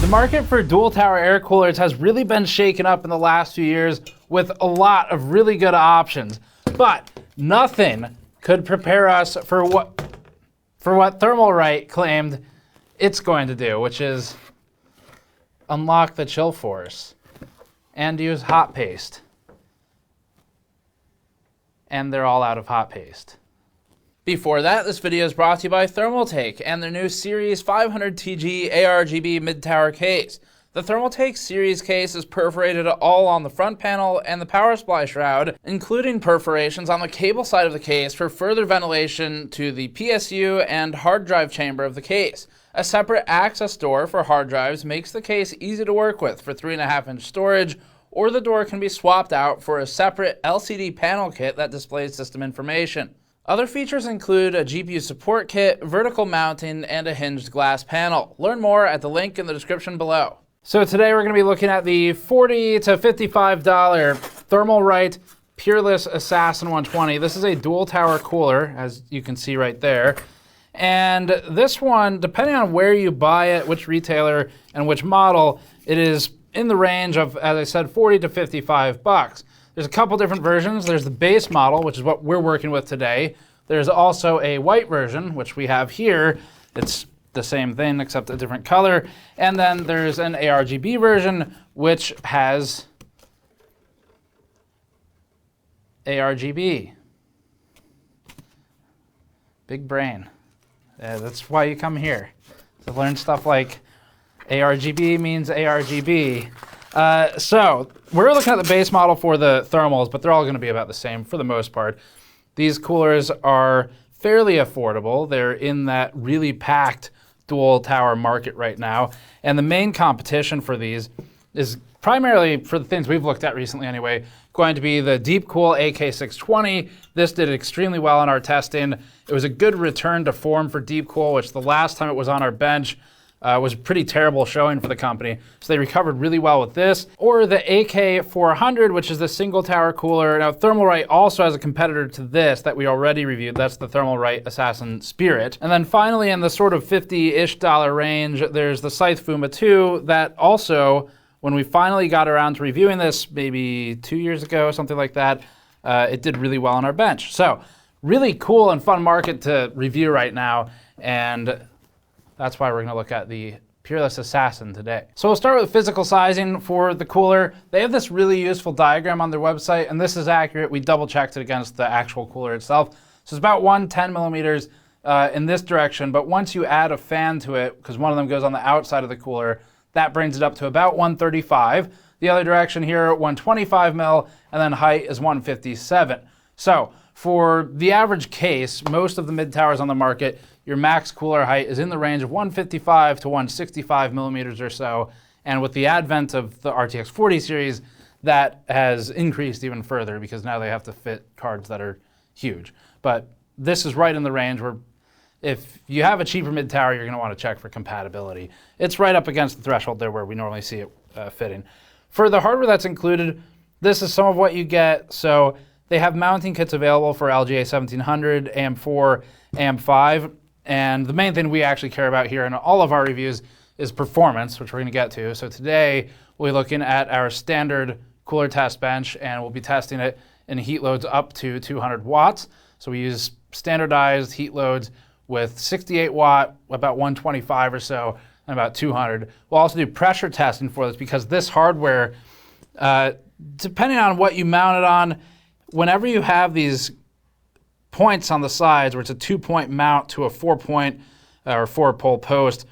The market for dual tower air coolers has really been shaken up in the last few years with a lot of really good options, but nothing could prepare us for what Thermalright claimed it's going to do, which is unlock the chill force and use hot paste. And they're all out of hot paste. Before that, this video is brought to you by Thermaltake and their new Series 500TG ARGB mid-tower case. The Thermaltake Series case is perforated all on the front panel and the power supply shroud, including perforations on the cable side of the case for further ventilation to the PSU and hard drive chamber of the case. A separate access door for hard drives makes the case easy to work with for 3.5-inch storage, or the door can be swapped out for a separate LCD panel kit that displays system information. Other features include a GPU support kit, vertical mounting, and a hinged glass panel. Learn more at the link in the description below. So today we're going to be looking at the $40 to $55 Thermalright Peerless Assassin 120. This is a dual tower cooler, as you can see right there. And this one, depending on where you buy it, which retailer, and which model, it is in the range of, as I said, $40 to $55. There's a couple different versions. There's the base model, which is what we're working with today. There's also a white version, which we have here. It's the same thing, except a different color. And then there's an ARGB version, which has ARGB. Big brain. That's why you come here, to learn stuff like ARGB means ARGB. So we're looking at the base model for the thermals, but they're all going to be about the same for the most part. These coolers are fairly affordable. They're in that really packed dual tower market right now. And the main competition for these is primarily, for the things we've looked at recently anyway, going to be the Deepcool AK620. This did extremely well in our testing. It was a good return to form for Deepcool, which the last time it was on our bench was a pretty terrible showing for the company. So they recovered really well with this. Or the AK400, which is the single tower cooler. Now Thermalright also has a competitor to this that we already reviewed. That's the Thermalright Assassin Spirit. And then finally in the sort of $50-ish range, there's the Scythe Fuma 2 that also, when we finally got around to reviewing this maybe 2 years ago, something like that, it did really well on our bench. So really cool and fun market to review right now. And that's why we're going to look at the Peerless Assassin today. So we'll start with physical sizing for the cooler. They have this really useful diagram on their website, and this is accurate. We double checked it against the actual cooler itself. So it's about 110 millimeters in this direction, but once you add a fan to it, because one of them goes on the outside of the cooler, that brings it up to about 135. The other direction here, 125 mil, and then height is 157. So for the average case, most of the mid-towers on the market, your max cooler height is in the range of 155 to 165 millimeters or so. And with the advent of the RTX 40 series, that has increased even further because now they have to fit cards that are huge. But this is right in the range where if you have a cheaper mid-tower, you're going to want to check for compatibility. It's right up against the threshold there where we normally see it fitting. For the hardware that's included, this is some of what you get. So they have mounting kits available for LGA 1700, AM4, AM5. And the main thing we actually care about here in all of our reviews is performance, which we're going to get to. So today we'll be looking at our standard cooler test bench, and we'll be testing it in heat loads up to 200 watts. So we use standardized heat loads with 68 watt, about 125 or so, and about 200. We'll also do pressure testing for this because this hardware, depending on what you mount it on, whenever you have these points on the sides where it's a 2-point mount to a 4-point or 4-pole post,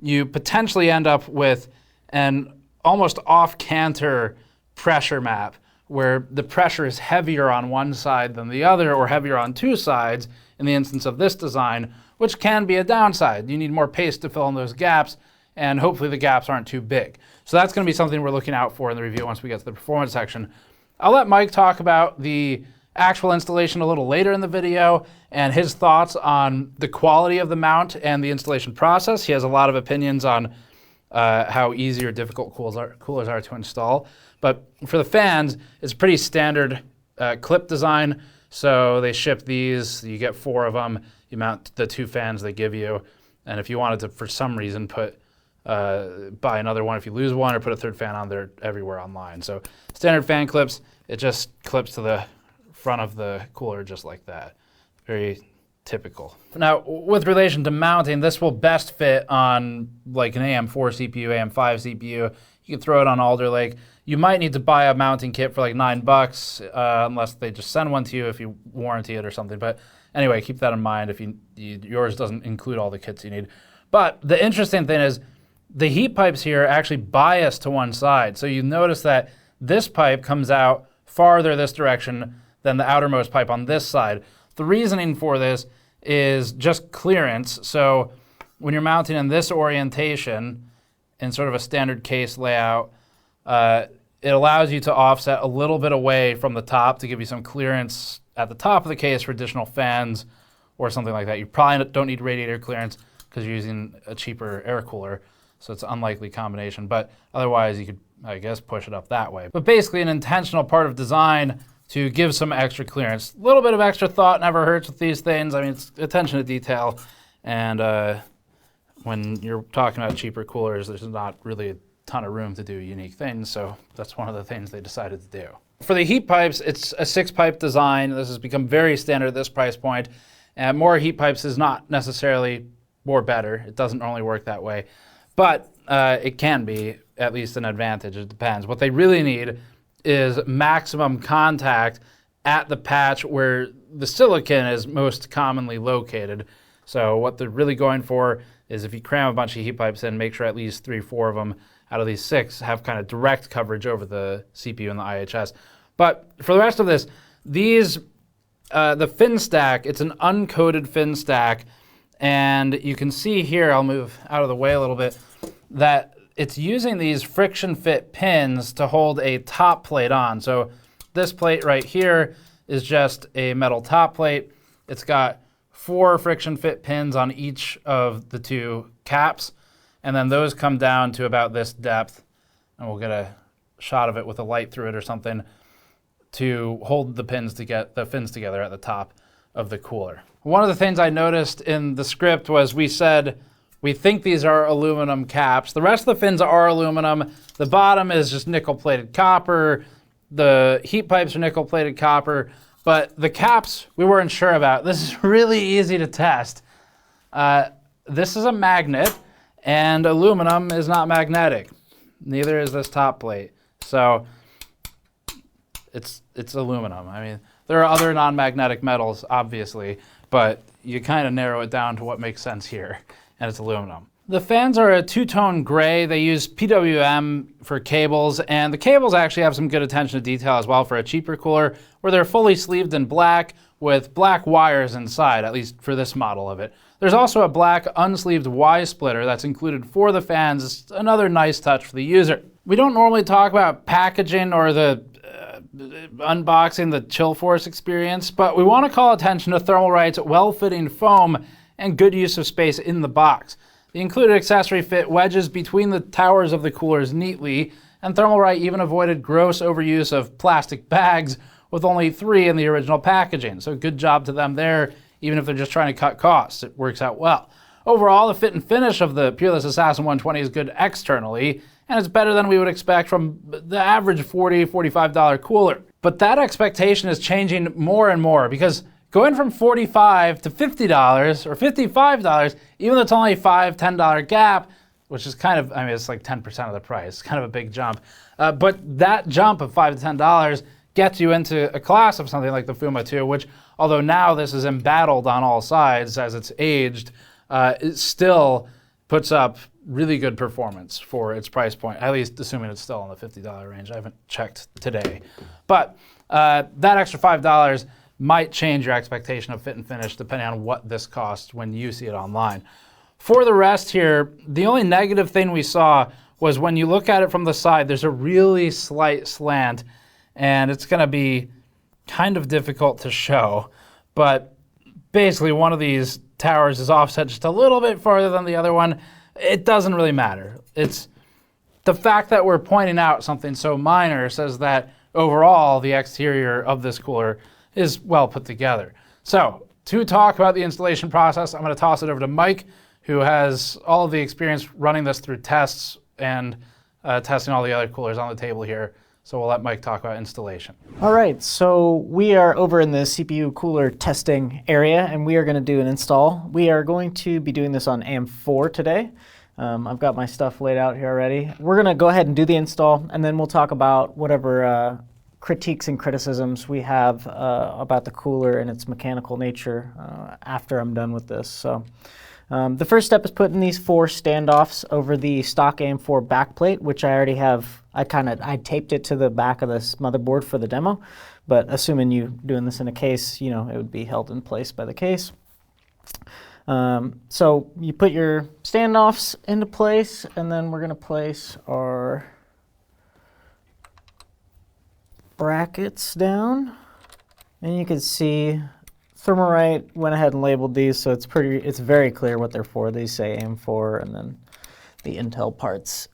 you potentially end up with an almost off-canter pressure map where the pressure is heavier on one side than the other, or heavier on two sides in the instance of this design, which can be a downside. You need more paste to fill in those gaps, and hopefully the gaps aren't too big. So that's going to be something we're looking out for in the review once we get to the performance section. I'll let Mike talk about the actual installation a little later in the video and his thoughts on the quality of the mount and the installation process. He has a lot of opinions on how easy or difficult coolers are to install. But for the fans, it's pretty standard clip design. So they ship these, you get 4 of them, you mount the 2 fans they give you. And if you wanted to, for some reason, put buy another one if you lose one, or put a third fan on there everywhere online. So standard fan clips, it just clips to the front of the cooler just like that. Very typical. Now, with relation to mounting, this will best fit on like an AM4 CPU, AM5 CPU. You can throw it on Alder Lake. You might need to buy a mounting kit for like $9, unless they just send one to you if you warranty it or something. But anyway, keep that in mind if yours doesn't include all the kits you need. But the interesting thing is the heat pipes here actually bias to one side. So you notice that this pipe comes out farther this direction than the outermost pipe on this side. The reasoning for this is just clearance. So when you're mounting in this orientation in sort of a standard case layout, it allows you to offset a little bit away from the top to give you some clearance at the top of the case for additional fans or something like that. You probably don't need radiator clearance because you're using a cheaper air cooler, so it's an unlikely combination. But otherwise, you could, I guess, push it up that way. But basically, an intentional part of design to give some extra clearance. A little bit of extra thought never hurts with these things. I mean, it's attention to detail. And when you're talking about cheaper coolers, there's not really a ton of room to do unique things. So that's one of the things they decided to do. For the heat pipes, it's a 6-pipe design. This has become very standard at this price point. And more heat pipes is not necessarily more better. It doesn't normally work that way. But it can be at least an advantage. It depends. What they really need is maximum contact at the patch where the silicon is most commonly located. So what they're really going for is if you cram a bunch of heat pipes in, make sure at least 3 or 4 of them out of these 6 have kind of direct coverage over the CPU and the IHS. But for the rest of this, these, the fin stack, it's an uncoated fin stack. And you can see here, I'll move out of the way a little bit, that it's using these friction fit pins to hold a top plate on. So this plate right here is just a metal top plate. It's got 4 friction fit pins on each of the 2 caps. And then those come down to about this depth. And we'll get a shot of it with a light through it or something to hold the pins to get the fins together at the top of the cooler. One of the things I noticed in the script was we said we think these are aluminum caps. The rest of the fins are aluminum. The bottom is just nickel-plated copper. The heat pipes are nickel-plated copper. But the caps, we weren't sure about. This is really easy to test. This is a magnet, and aluminum is not magnetic. Neither is this top plate. So it's aluminum. I mean, there are other non-magnetic metals, obviously, but you kind of narrow it down to what makes sense here, and it's aluminum. The fans are a 2-tone gray. They use PWM for cables, and the cables actually have some good attention to detail as well for a cheaper cooler, where they're fully sleeved in black with black wires inside, at least for this model of it. There's also a black unsleeved Y splitter that's included for the fans. It's another nice touch for the user. We don't normally talk about packaging or the unboxing the Chill Force experience, but we want to call attention to Thermalright's well-fitting foam and good use of space in the box. The included accessory fit wedges between the towers of the coolers neatly, and Thermalright even avoided gross overuse of plastic bags with only 3 in the original packaging. So good job to them there, even if they're just trying to cut costs. It works out well. Overall, the fit and finish of the Peerless Assassin 120 is good externally, and it's better than we would expect from the average $40, $45 cooler. But that expectation is changing more and more, because going from $45 to $50 or $55, even though it's only a $5, $10 gap, which is kind of, I mean, it's like 10% of the price. It's kind of a big jump. But that jump of $5 to $10 gets you into a class of something like the Fuma 2, which, although now this is embattled on all sides as it's aged, it still puts up really good performance for its price point, at least assuming it's still in the $50 range. I haven't checked today. But that extra $5 might change your expectation of fit and finish depending on what this costs when you see it online. For the rest here, the only negative thing we saw was when you look at it from the side, there's a really slight slant, and it's going to be kind of difficult to show. But basically, one of these towers is offset just a little bit farther than the other one. It doesn't really matter. It's the fact that we're pointing out something so minor says that overall, the exterior of this cooler is well put together. So to talk about the installation process, I'm going to toss it over to Mike, who has all of the experience running this through tests and testing all the other coolers on the table here. So we'll let Mike talk about installation. All right, so we are over in the CPU cooler testing area, and we are going to do an install. We are going to be doing this on AM4 today. I've got my stuff laid out here already. We're going to go ahead and do the install, and then we'll talk about whatever critiques and criticisms we have about the cooler and its mechanical nature after I'm done with this. So the first step is putting these 4 standoffs over the stock AM4 backplate, which I already have. I taped it to the back of this motherboard for the demo, but assuming you doing this in a case, you know, it would be held in place by the case. So you put your standoffs into place, and then we're going to place our brackets down, and you can see Thermalright went ahead and labeled these, so it's very clear what they're for. These say AM4, and then the Intel parts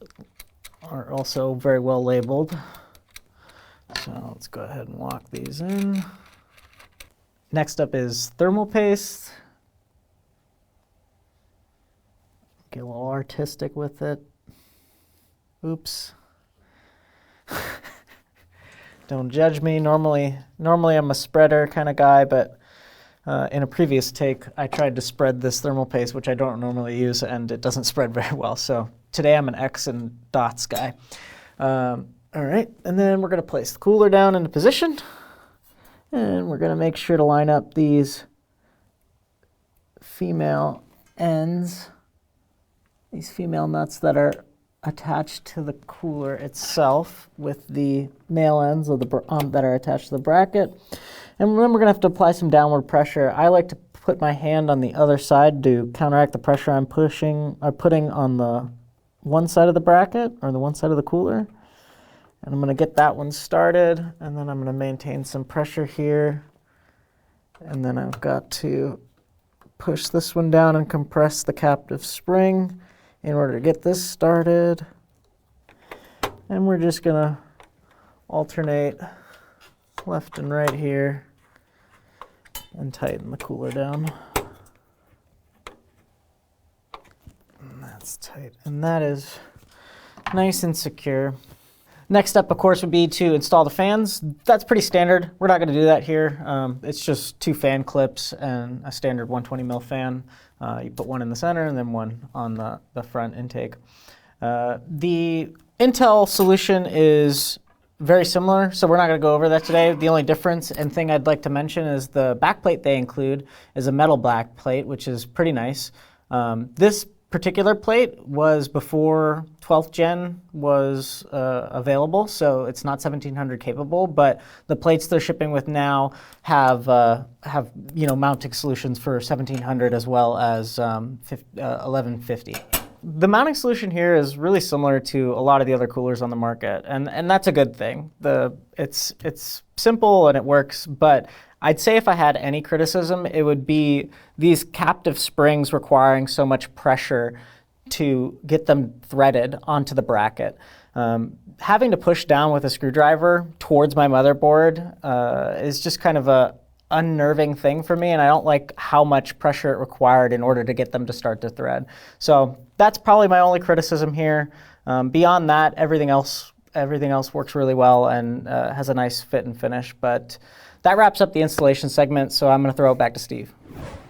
are also very well labeled. So let's go ahead and walk these in. Next up is thermal paste. Get a little artistic with it. Oops. Don't judge me. Normally I'm a spreader kind of guy, but in a previous take, I tried to spread this thermal paste, which I don't normally use, and it doesn't spread very well. So today I'm an X and dots guy. All right, and then we're going to place the cooler down into position, and we're going to make sure to line up these female ends, these female nuts that are attached to the cooler itself with the male ends of the that are attached to the bracket. And then we're going to have to apply some downward pressure. I like to put my hand on the other side to counteract the pressure I'm putting on the one side of the bracket, or the one side of the cooler. And I'm going to get that one started, and then I'm going to maintain some pressure here. And then I've got to push this one down and compress the captive spring in order to get this started. And we're just going to alternate left and right here and tighten the cooler down. And that's tight. And that is nice and secure. Next up, of course, would be to install the fans. That's pretty standard. We're not going to do that here. It's just 2 fan clips and a standard 120 mil fan. You put one in the center and then one on the front intake. The Intel solution is very similar, so we're not going to go over that today. The only difference and thing I'd like to mention is the backplate they include is a metal backplate, which is pretty nice. This particular plate was before 12th gen was available, so it's not 1700 capable, but the plates they're shipping with now have mounting solutions for 1700 as well as 1150. The mounting solution here is really similar to a lot of the other coolers on the market, and that's a good thing. It's simple and it works, but I'd say if I had any criticism, it would be these captive springs requiring so much pressure to get them threaded onto the bracket. Having to push down with a screwdriver towards my motherboard is just kind of a unnerving thing for me, and I don't like how much pressure it required in order to get them to start to thread. So that's probably my only criticism here. Beyond that, everything else works really well and has a nice fit and finish. But that wraps up the installation segment, so I'm going to throw it back to Steve.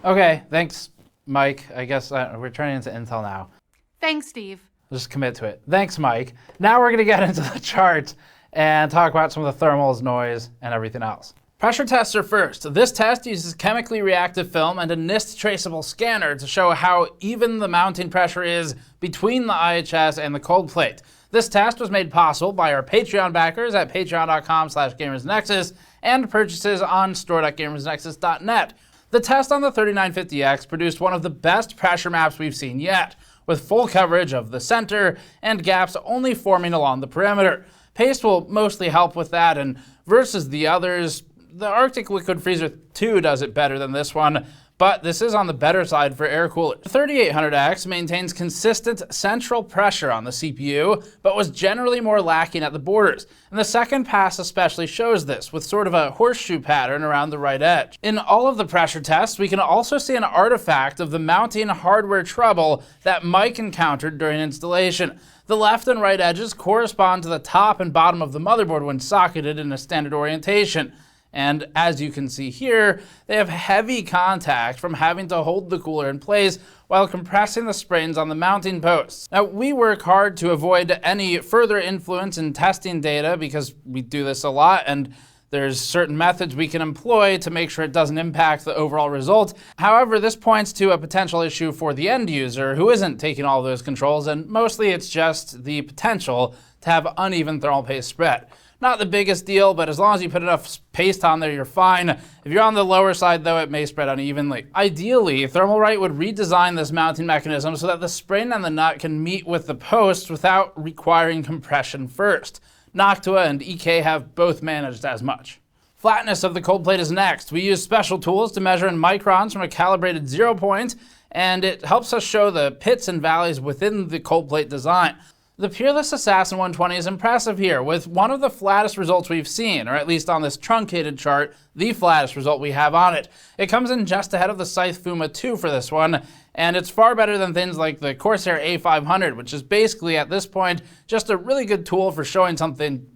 Okay, thanks, Mike. I guess we're turning into Intel now. Thanks, Steve. We'll just commit to it. Thanks, Mike. Now we're going to get into the charts and talk about some of the thermals, noise, and everything else. Pressure tests are first. This test uses chemically reactive film and a NIST traceable scanner to show how even the mounting pressure is between the IHS and the cold plate. This test was made possible by our Patreon backers at patreon.com/gamersnexus and purchases on store.gamersnexus.net. The test on the 3950X produced one of the best pressure maps we've seen yet, with full coverage of the center and gaps only forming along the perimeter. Paste will mostly help with that, and versus the others, the Arctic Liquid Freezer 2 does it better than this one, but this is on the better side for air coolers. The 3800X maintains consistent central pressure on the CPU, but was generally more lacking at the borders. And the second pass especially shows this, with sort of a horseshoe pattern around the right edge. In all of the pressure tests, we can also see an artifact of the mounting hardware trouble that Mike encountered during installation. The left and right edges correspond to the top and bottom of the motherboard when socketed in a standard orientation. And as you can see here, they have heavy contact from having to hold the cooler in place while compressing the springs on the mounting posts. Now, we work hard to avoid any further influence in testing data because we do this a lot, and there's certain methods we can employ to make sure it doesn't impact the overall result. However, this points to a potential issue for the end user who isn't taking all those controls, and mostly it's just the potential to have uneven thermal paste spread. Not the biggest deal, but as long as you put enough paste on there, you're fine. If you're on the lower side, though, it may spread unevenly. Ideally, Thermalright would redesign this mounting mechanism so that the spring and the nut can meet with the post without requiring compression first. Noctua and EK have both managed as much. Flatness of the Coldplate is next. We use special tools to measure in microns from a calibrated 0 point, and it helps us show the pits and valleys within the Coldplate design. The Peerless Assassin 120 is impressive here, with one of the flattest results we've seen, or at least on this truncated chart, the flattest result we have on it. It comes in just ahead of the Scythe Fuma 2 for this one, and it's far better than things like the Corsair A500, which is basically, at this point, just a really good tool for showing something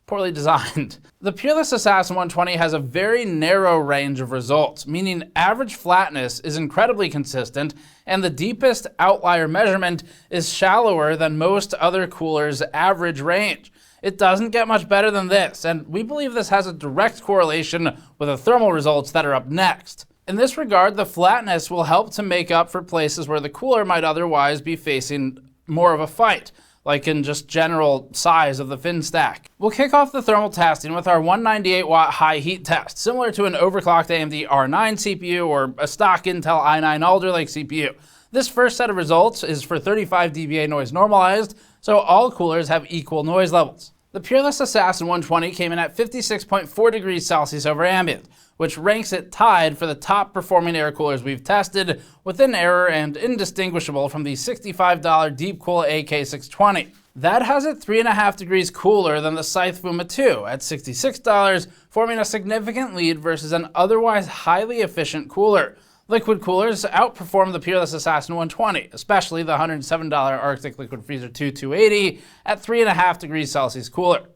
poorly designed. The Peerless Assassin 120 has a very narrow range of results, meaning average flatness is incredibly consistent, and the deepest outlier measurement is shallower than most other coolers' average range. It doesn't get much better than this, and we believe this has a direct correlation with the thermal results that are up next. In this regard, the flatness will help to make up for places where the cooler might otherwise be facing more of a fight, like in just general size of the fin stack. We'll kick off the thermal testing with our 198 watt high heat test, similar to an overclocked AMD R9 CPU or a stock Intel i9 Alder Lake CPU. This first set of results is for 35 dBA noise normalized, so all coolers have equal noise levels. The Peerless Assassin 120 came in at 56.4 degrees Celsius over ambient, which ranks it tied for the top performing air coolers we've tested, within error and indistinguishable from the $65 Deepcool AK620. That has it 3.5 degrees cooler than the Scythe Fuma 2 at $66, forming a significant lead versus an otherwise highly efficient cooler. Liquid coolers outperform the Peerless Assassin 120, especially the $107 Arctic Liquid Freezer 2 280 at 3.5 degrees Celsius cooler.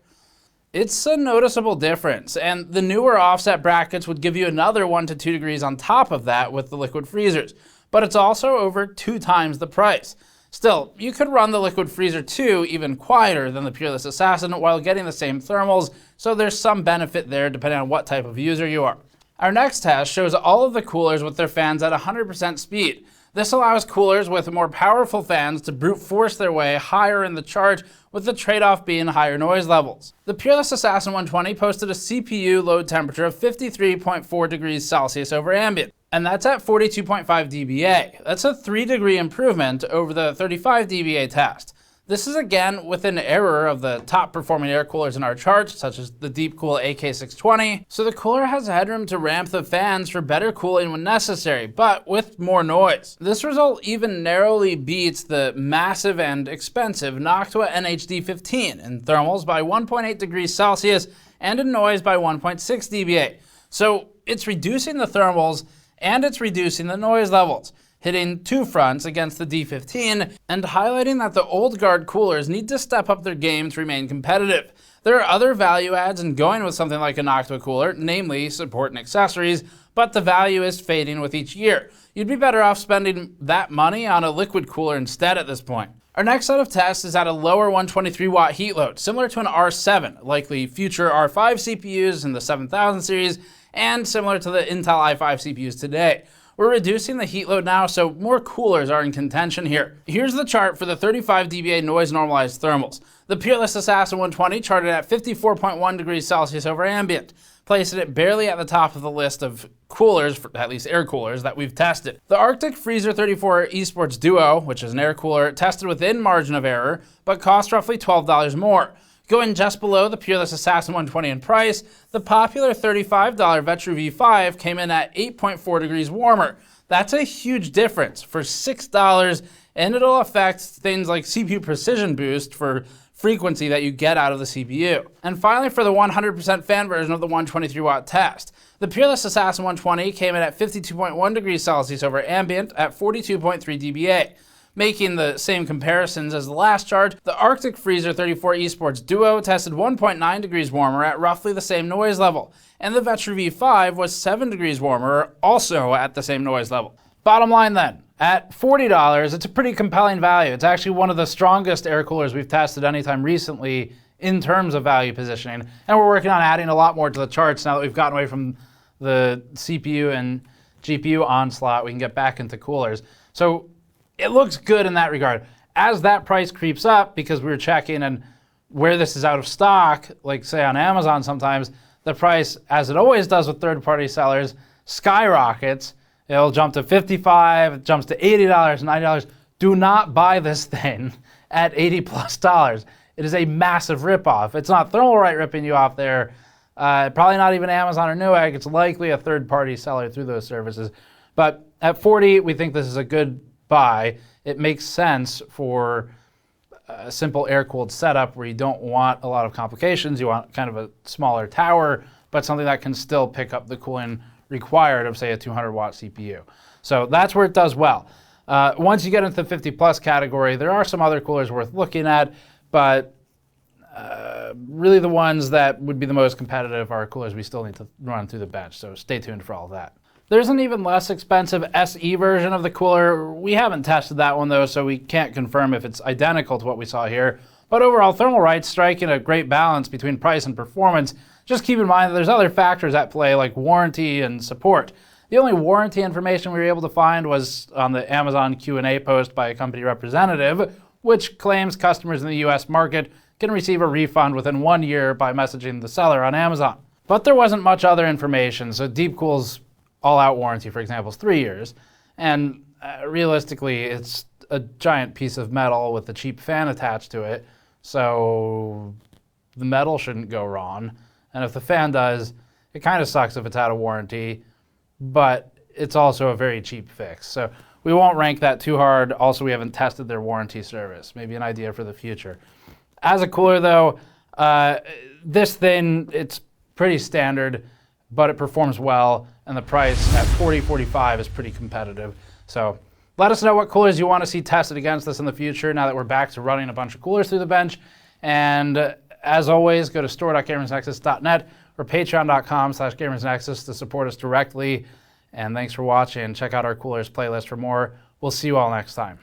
It's a noticeable difference, and the newer offset brackets would give you another 1 to 2 degrees on top of that with the liquid freezers, but it's also over 2 times the price. Still, you could run the Liquid Freezer 2 even quieter than the Peerless Assassin while getting the same thermals, so there's some benefit there depending on what type of user you are. Our next test shows all of the coolers with their fans at 100% speed. This allows coolers with more powerful fans to brute force their way higher in the chart, with the trade-off being higher noise levels. The Peerless Assassin 120 posted a CPU load temperature of 53.4 degrees Celsius over ambient, and that's at 42.5 dBA. That's a 3-degree improvement over the 35 dBA test. This is again within error of the top performing air coolers in our chart, such as the Deepcool AK620. So the cooler has headroom to ramp the fans for better cooling when necessary, but with more noise. This result even narrowly beats the massive and expensive Noctua NHD15 in thermals by 1.8 degrees Celsius and in noise by 1.6 dBA. So it's reducing the thermals and it's reducing the noise levels, hitting 2 fronts against the D15 and highlighting that the old guard coolers need to step up their game to remain competitive. There are other value adds in going with something like a Noctua cooler, namely support and accessories, but the value is fading with each year. You'd be better off spending that money on a liquid cooler instead at this point. Our next set of tests is at a lower 123 watt heat load, similar to an R7, likely future R5 CPUs in the 7000 series, and similar to the Intel i5 CPUs today. We're reducing the heat load now, so more coolers are in contention here. Here's the chart for the 35 dBA noise-normalized thermals. The Peerless Assassin 120 charted at 54.1 degrees Celsius over ambient, placing it barely at the top of the list of coolers, at least air coolers, that we've tested. The Arctic Freezer 34 Esports Duo, which is an air cooler, tested within margin of error, but cost roughly $12 more. Going just below the Peerless Assassin 120 in price, the popular $35 Vetru V5 came in at 8.4 degrees warmer. That's a huge difference for $6, and it'll affect things like CPU precision boost for frequency that you get out of the CPU. And finally, for the 100% fan version of the 123 watt test, the Peerless Assassin 120 came in at 52.1 degrees Celsius over ambient at 42.3 dBA. Making the same comparisons as the last chart, the Arctic Freezer 34 Esports Duo tested 1.9 degrees warmer at roughly the same noise level, and the Vetru V5 was 7 degrees warmer, also at the same noise level. Bottom line then, at $40, it's a pretty compelling value. It's actually one of the strongest air coolers we've tested anytime recently in terms of value positioning, and we're working on adding a lot more to the charts now that we've gotten away from the CPU and GPU onslaught. We can get back into coolers. So it looks good in that regard. As that price creeps up, because we were checking and where this is out of stock, like say on Amazon sometimes, the price, as it always does with third-party sellers, skyrockets. It'll jump to $55, it jumps to $80, $90. Do not buy this thing at $80+. It is a massive ripoff. It's not Thermalright ripping you off there. Probably not even Amazon or Newegg. It's likely a third-party seller through those services. But at $40, we think this is a good buy. It makes sense for a simple air-cooled setup where you don't want a lot of complications. You want kind of a smaller tower, but something that can still pick up the cooling required of, say, a 200-watt CPU. So that's where it does well. Once you get into the 50-plus category, there are some other coolers worth looking at, but really the ones that would be the most competitive are coolers we still need to run through the bench, so stay tuned for all of that. There's an even less expensive SE version of the cooler. We haven't tested that one though, so we can't confirm if it's identical to what we saw here. But overall, Thermalright's striking a great balance between price and performance. Just keep in mind that there's other factors at play like warranty and support. The only warranty information we were able to find was on the Amazon Q&A post by a company representative, which claims customers in the US market can receive a refund within 1 year by messaging the seller on Amazon. But there wasn't much other information, so Deepcool's all-out warranty, for example, is 3 years. And realistically, it's a giant piece of metal with a cheap fan attached to it, so the metal shouldn't go wrong. And if the fan does, it kind of sucks if it's out of warranty, but it's also a very cheap fix. So we won't rank that too hard. Also, we haven't tested their warranty service. Maybe an idea for the future. As a cooler, though, this thing, it's pretty standard, but it performs well, and the price at $40, $45 is pretty competitive. So let us know what coolers you want to see tested against this in the future now that we're back to running a bunch of coolers through the bench. And as always, go to store.gamersnexus.net or patreon.com/gamersnexus to support us directly. And thanks for watching. Check out our coolers playlist for more. We'll see you all next time.